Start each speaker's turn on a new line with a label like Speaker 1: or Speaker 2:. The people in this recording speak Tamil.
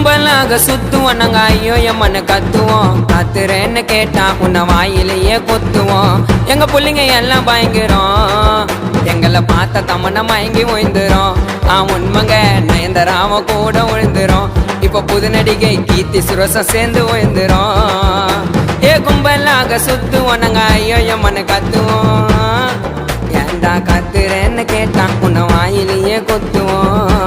Speaker 1: கும்பலாக சுத்துவோம் நாங்க ஐயோ எம்மன்னு கத்துவோம். கத்துறேன்னு கேட்டா உன்னை வாயிலேயே கொத்துவோம். எங்க புள்ளிங்க எல்லாம் பயங்கரம், எங்களை பார்த்த தமன மயங்கி ஓய்ந்துரும். உண்மைங்க நயன்தாராவ கூட விழுந்துரும். இப்ப புது நடிகை கீர்த்தி சுரேஷும் சேர்ந்து ஓய்ந்துரும். கும்பலாக சுத்துவோம் நாங்க ஐயோ எம்மன்னு கத்துவோம். ஏண்டா கத்துறேன்னு கேட்டா உன்னை வாயிலேயே கொத்துவோம்.